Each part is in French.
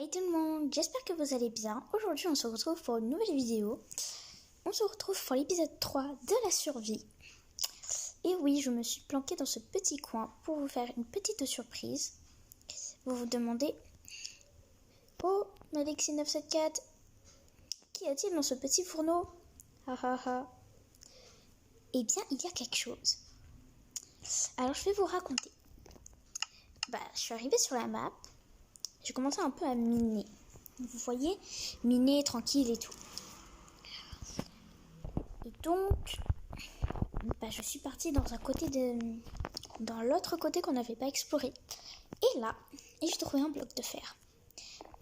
Hey tout le monde, j'espère que vous allez bien. Aujourd'hui on se retrouve pour une nouvelle vidéo. On se retrouve pour l'épisode 3 de la survie. Et oui, je me suis planquée dans ce petit coin pour vous faire une petite surprise. Vous vous demandez, oh Malexi974, qu'y a-t-il dans ce petit fourneau? Ha ha ha. Eh bien il y a quelque chose. Alors je vais vous raconter. Je suis arrivée sur la map. J'ai commencé un peu à miner. Vous voyez, miner tranquille et tout. Et donc, je suis partie dans l'autre côté qu'on n'avait pas exploré. Et là, j'ai trouvé un bloc de fer.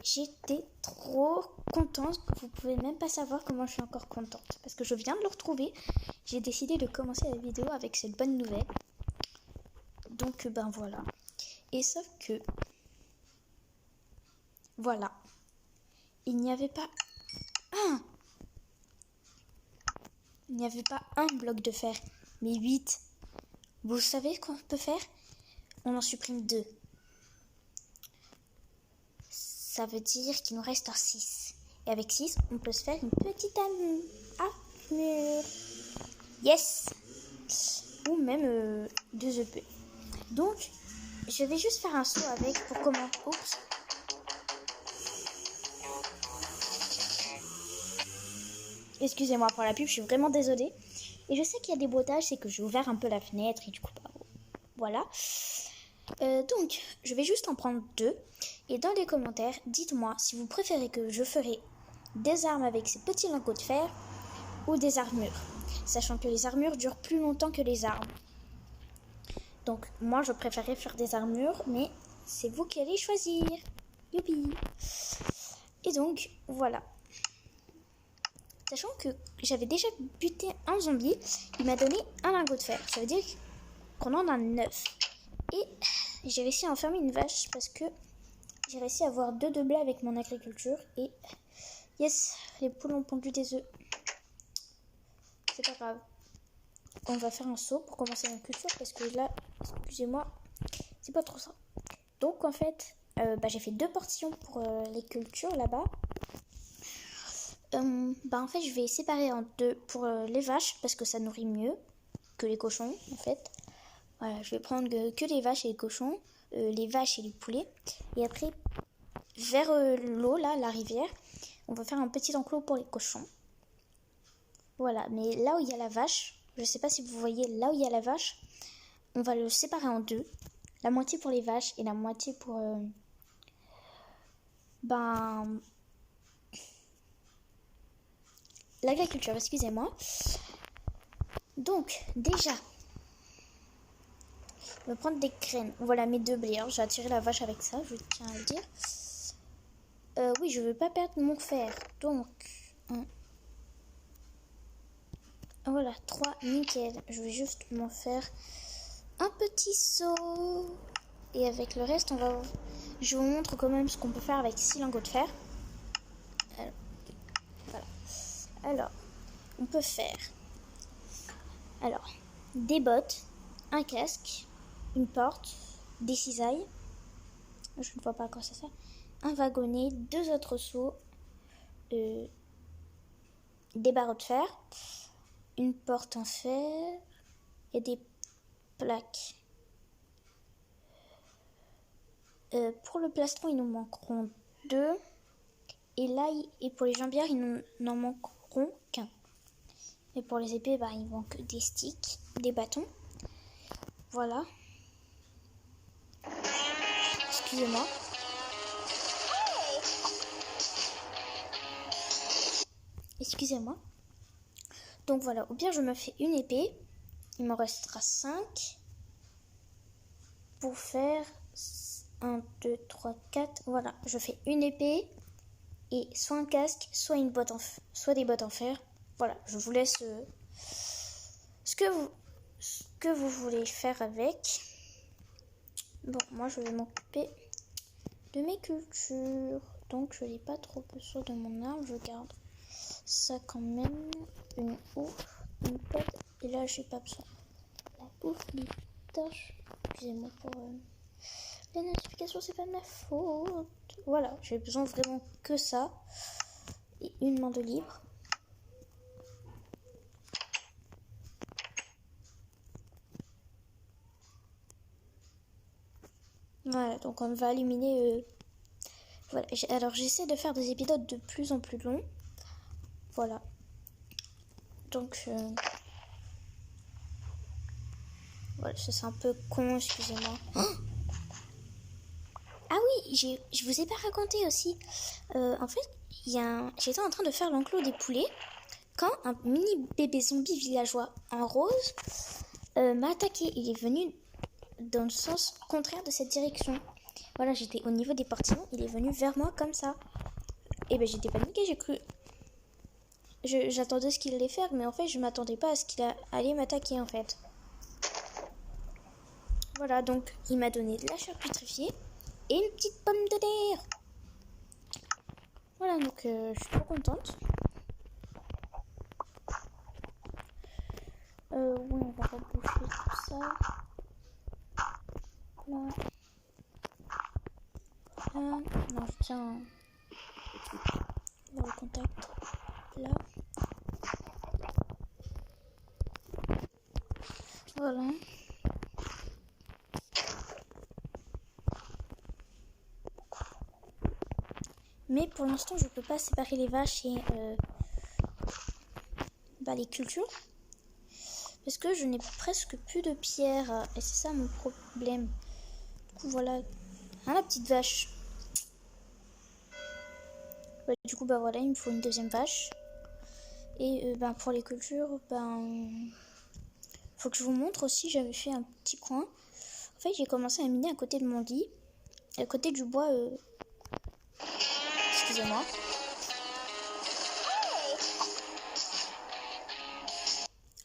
J'étais trop contente. Vous pouvez même pas savoir comment je suis encore contente. Parce que je viens de le retrouver. J'ai décidé de commencer la vidéo avec cette bonne nouvelle. Donc, voilà. Et sauf que... Voilà. Il n'y avait pas un bloc de fer, mais 8. Vous savez ce qu'on peut faire? On en supprime 2. Ça veut dire qu'il nous reste 6. Et avec 6, on peut se faire une petite armure. Yes! Ou même 2 EP. Donc, je vais juste faire un saut avec pour comment... Oups! Excusez-moi pour la pub, je suis vraiment désolée. Et je sais qu'il y a des bruitages, c'est que j'ai ouvert un peu la fenêtre et du coup, voilà. Donc, je vais juste en prendre 2. Et dans les commentaires, dites-moi si vous préférez que je ferai des armes avec ces petits lingots de fer ou des armures. Sachant que les armures durent plus longtemps que les armes. Donc, moi, je préférerais faire des armures, mais c'est vous qui allez choisir. Youpi! Et donc, voilà. Sachant que j'avais déjà buté un zombie, il m'a donné un lingot de fer. Ça veut dire qu'on en a 9. Et j'ai réussi à enfermer une vache parce que j'ai réussi à avoir 2 de blé avec mon agriculture. Et yes, les poules ont pondu des œufs. C'est pas grave. On va faire un saut pour commencer la culture parce que là, excusez-moi, c'est pas trop ça. Donc en fait, j'ai fait 2 portions pour les cultures là-bas. En fait je vais séparer en 2 pour les vaches parce que ça nourrit mieux que les cochons en fait. Voilà, je vais prendre que les vaches et les cochons, les vaches et les poulets. Et après vers l'eau là, la rivière, on va faire un petit enclos pour les cochons. Voilà, mais là où il y a la vache, je sais pas si vous voyez là où il y a la vache, on va le séparer en 2. La moitié pour les vaches et la moitié pour l'agriculture, excusez-moi. Donc, déjà, on va prendre des graines. Voilà mes 2 blés. J'ai attiré la vache avec ça, je tiens à le dire. Oui, je veux pas perdre mon fer. Donc, voilà, 3, nickel. Je vais juste m'en faire un petit saut. Et avec le reste, je vous montre quand même ce qu'on peut faire avec 6 lingots de fer. Voilà. Alors, on peut faire des bottes, un casque, une porte, des cisailles, je ne vois pas à quoi ça sert, un wagonnet, 2 autres seaux, des barreaux de fer, une porte en fer et des plaques. Pour le plastron, il nous manqueront 2. Et là, pour les jambières, il n'en manqueront qu'un. Et pour les épées, il manque des sticks, des bâtons. Voilà. Excusez-moi. Excusez-moi. Donc voilà, au pire, je me fais une épée. Il m'en restera 5. Pour faire 1, 2, 3, 4. Voilà, je fais une épée. Et soit un casque, soit des bottes en fer. Voilà, je vous laisse ce que vous voulez faire avec. Bon, moi je vais m'occuper de mes cultures. Donc je n'ai pas trop besoin de mon arme. Je garde ça quand même. Une ouf, une pote. Et là j'ai pas besoin. La ouf, les torches. Excusez-moi pour Les notifications, c'est pas de ma faute. Voilà, j'ai besoin vraiment que ça. Et une main de libre. Voilà, donc on va éliminer... Voilà, alors j'essaie de faire des épisodes de plus en plus longs. Voilà. Donc... Voilà, ça c'est un peu con, excusez-moi. Ah oui, je vous ai pas raconté aussi. En fait, j'étais en train de faire l'enclos des poulets quand un mini bébé zombie villageois en rose m'a attaqué. Il est venu dans le sens contraire de cette direction. Voilà, j'étais au niveau des portillons, il est venu vers moi comme ça. Et ben j'étais paniquée, j'ai cru... J'attendais ce qu'il allait faire, mais en fait je m'attendais pas à ce qu'il allait m'attaquer en fait. Voilà, donc il m'a donné de la chair putréfiée et une petite pomme de terre. Voilà, donc je suis trop contente. Oui, on va reboucher tout ça. Là. Là. Non, je tiens le contact. Là. Voilà. Mais pour l'instant, je peux pas séparer les vaches et les cultures. Parce que je n'ai presque plus de pierre. Et c'est ça mon problème. Du coup, voilà. Hein, la petite vache. Du coup, voilà, il me faut une deuxième vache. Et pour les cultures, faut que je vous montre aussi, j'avais fait un petit coin. En fait, j'ai commencé à miner à côté de mon lit. À côté du bois... Excusez-moi.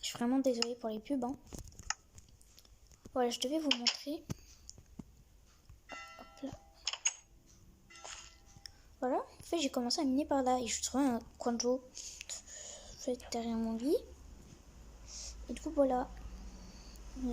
Je suis vraiment désolée pour les pubs. Hein. Voilà, je devais vous montrer. Hop là. Voilà. En fait, j'ai commencé à miner par là. Et je trouvais un coin de l'eau derrière mon lit. Et du coup, voilà.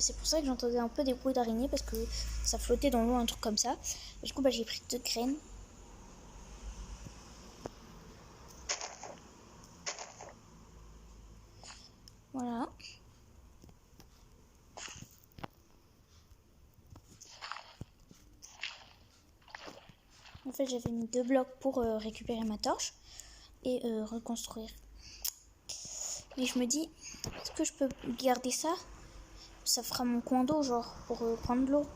C'est pour ça que j'entendais un peu des bruits d'araignées parce que ça flottait dans l'eau, un truc comme ça. Et du coup, j'ai pris 2 graines. Voilà. En fait, j'avais mis 2 blocs pour récupérer ma torche et reconstruire. Mais je me dis, est-ce que je peux garder ça? Ça fera mon coin d'eau, genre, pour prendre de l'eau.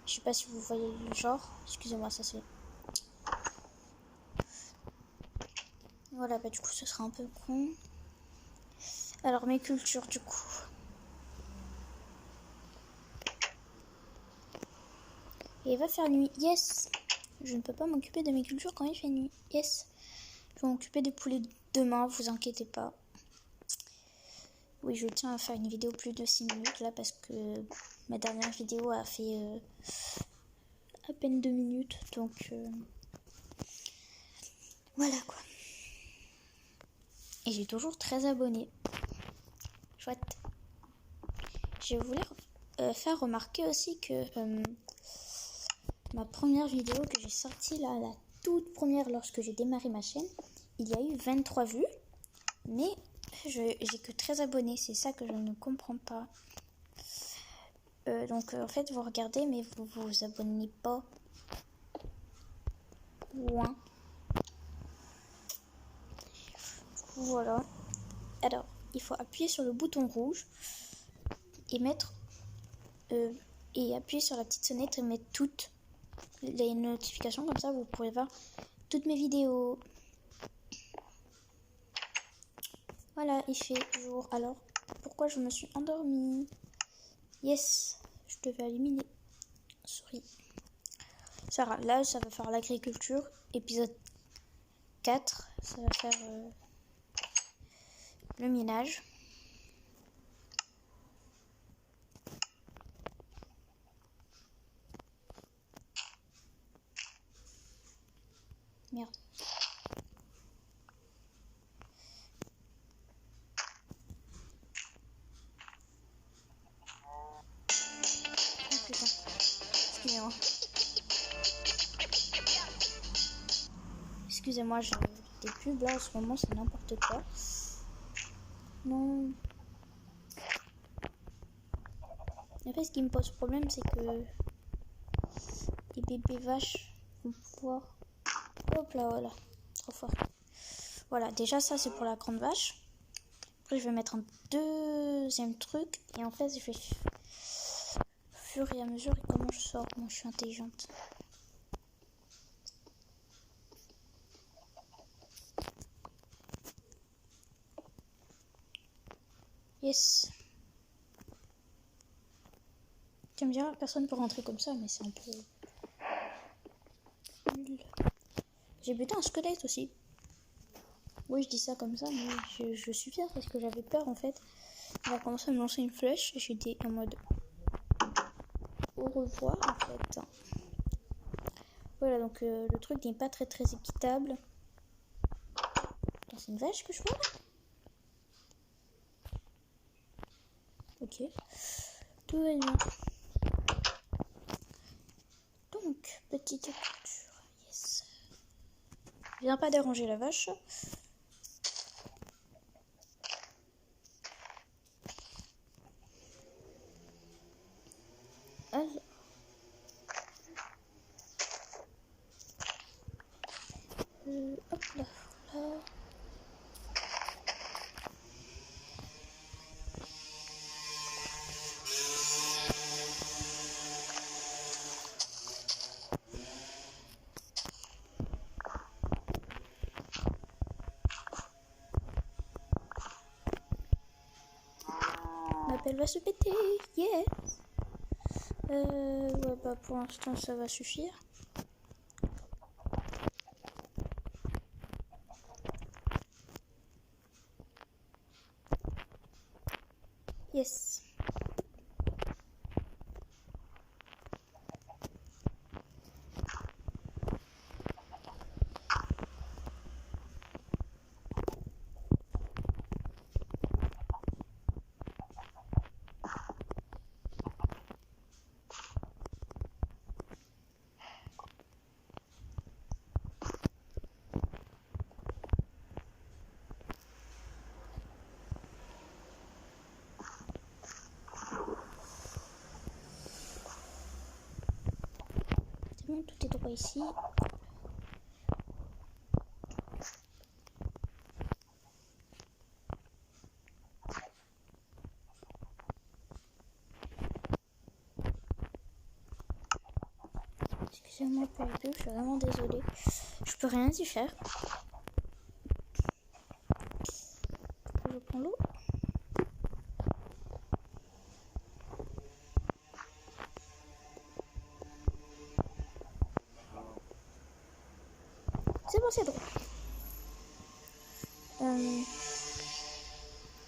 Je sais pas si vous voyez le genre. Excusez-moi, ça c'est... Voilà, du coup, ce sera un peu con. Alors, mes cultures, du coup. Et il va faire nuit. Yes! Je ne peux pas m'occuper de mes cultures quand il fait nuit. Yes! Je vais m'occuper des poulets demain, vous inquiétez pas. Oui, je tiens à faire une vidéo plus de 6 minutes là parce que ma dernière vidéo a fait à peine 2 minutes. Donc voilà quoi. Et j'ai toujours 13 abonnés. Chouette. Je voulais faire remarquer aussi que ma première vidéo que j'ai sortie là, la toute première lorsque j'ai démarré ma chaîne, il y a eu 23 vues. Mais j'ai que 13 abonnés, c'est ça que je ne comprends pas. Donc en fait vous regardez mais vous vous abonnez pas. Ouin. Voilà. Alors il faut appuyer sur le bouton rouge et mettre et appuyer sur la petite sonnette et mettre toutes les notifications, comme ça vous pourrez voir toutes mes vidéos. Voilà, il fait jour. Alors pourquoi je me suis endormie? Yes, je devais éliminer. Souris. Ça, là, ça va faire l'agriculture. Épisode 4, ça va faire le minage. Merde. Oh putain. excusez-moi, j'ai des pubs là en ce moment, c'est n'importe quoi. Non. Après, ce qui me pose problème, c'est que les bébés vaches vont pouvoir... Hop là, voilà. Trop fort. Voilà, déjà ça c'est pour la grande vache. Après, je vais mettre un deuxième truc. Et en fait, je vais... Au fur et à mesure, comment je sors. Moi, je suis intelligente. Yes. Tu me diras, personne peut rentrer comme ça, mais c'est un peu nul. J'ai buté un squelette aussi. Oui, je dis ça comme ça, mais je suis fière parce que j'avais peur en fait. Il a commencé à me lancer une flèche et j'étais en mode au revoir en fait. Voilà, donc le truc n'est pas très équitable. C'est une vache que je vois là. Ok. Tout va bien. Donc, petite culture. Yes. Viens pas déranger la vache. Alors. Hop là, voilà. Ma pelle va se péter, yeah. Ouais, bah pour l'instant ça va suffire. Yes. C'est bon, tout est droit ici. Excusez-moi pour les pubs, je suis vraiment désolée. Je peux rien y faire. Je prends l'eau. C'est bon, c'est droit.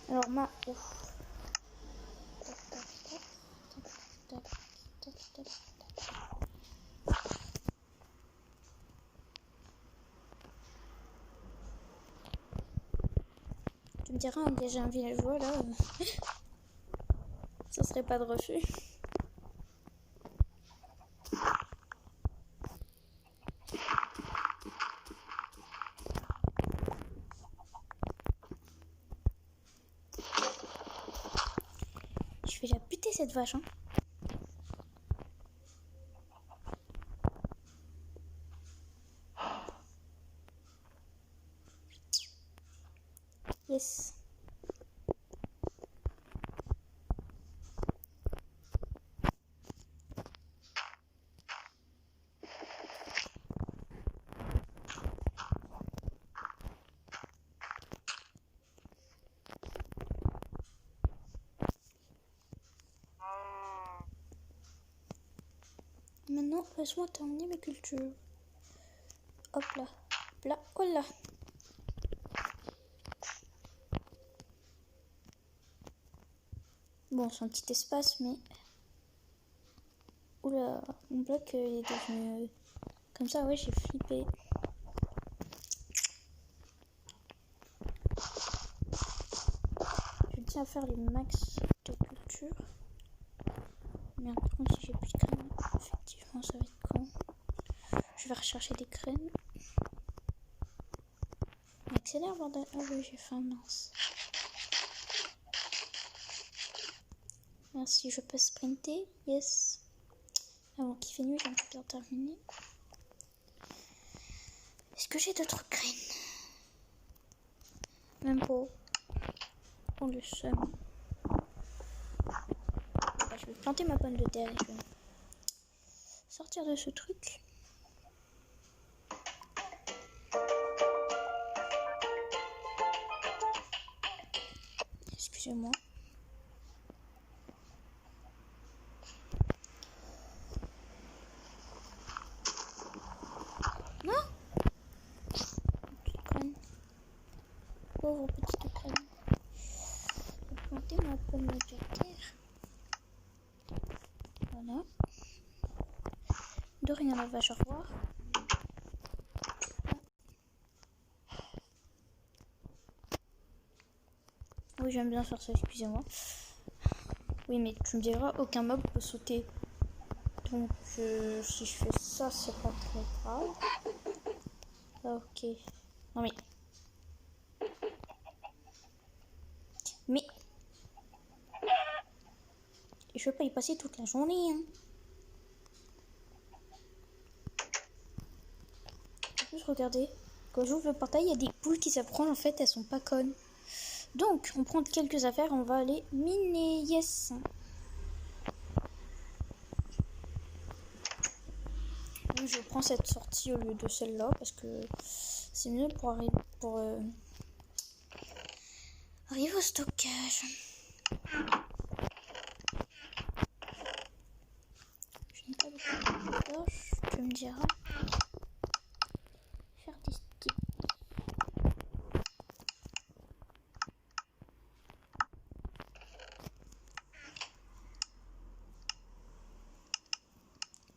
Alors, ouf. Tu me diras, engager un villageois là, ça serait pas de refus. Je vais la buter cette vache, hein. Yes. Maintenant, laisse-moi terminer mes cultures. Hop là. Là, oh là. Bon, c'est un petit espace, mais... Oula, mon bloc est devenu... Comme ça, ouais, j'ai flippé. Je tiens à faire les max de culture. Merde, par contre, si j'ai plus de graines, effectivement, ça va être con. Je vais rechercher des graines. Accélère, bordel. Ah oui, j'ai faim, mince. Merci, je peux sprinter. Yes. Avant qu'il fait nuit, j'ai un peu bien terminé. Est-ce que j'ai d'autres graines? Même pas. Oh, le seum. Je vais planter ma pomme de terre et je vais sortir de ce truc. Excusez-moi. Non. Petite conne. Pauvre petite conne. Je vais planter ma pomme de terre. Voilà. De rien, la vache, au revoir. Oui, j'aime bien faire ça, excusez-moi. Oui, mais tu me diras, aucun mob peut sauter. Donc, si je fais ça, c'est pas très grave. Ok. Non, mais... je vais pas y passer toute la journée, hein. En plus, regardez. Quand j'ouvre le portail, il y a des poules qui s'approchent. En fait, elles sont pas connes. Donc, on prend quelques affaires. On va aller miner. Yes. Oui, je prends cette sortie au lieu de celle-là. Parce que c'est mieux pour arriver au stockage. Je n'ai pas beaucoup de torches. Tu me diras. Faire des sticks.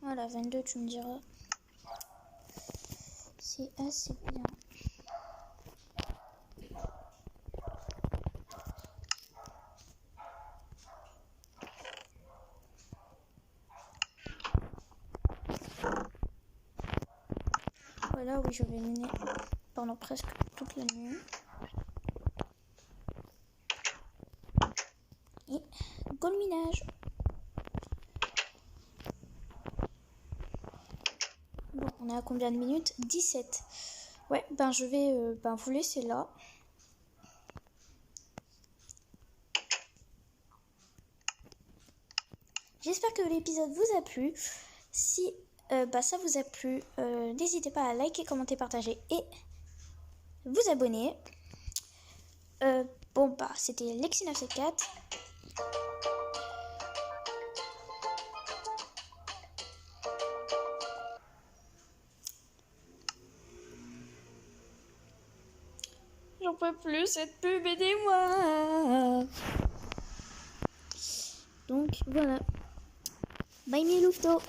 Voilà, 22, tu me diras. C'est assez bien. Voilà, oui, je vais miner pendant presque toute la nuit. Et go le minage. Bon, on est à combien de minutes? 17. Ouais, ben je vais vous laisser là. J'espère que l'épisode vous a plu. Si ça vous a plu, n'hésitez pas à liker, commenter, partager et vous abonner. C'était Lexi974. J'en peux plus cette pub, aidez-moi. Donc voilà. Bye mes louveteaux.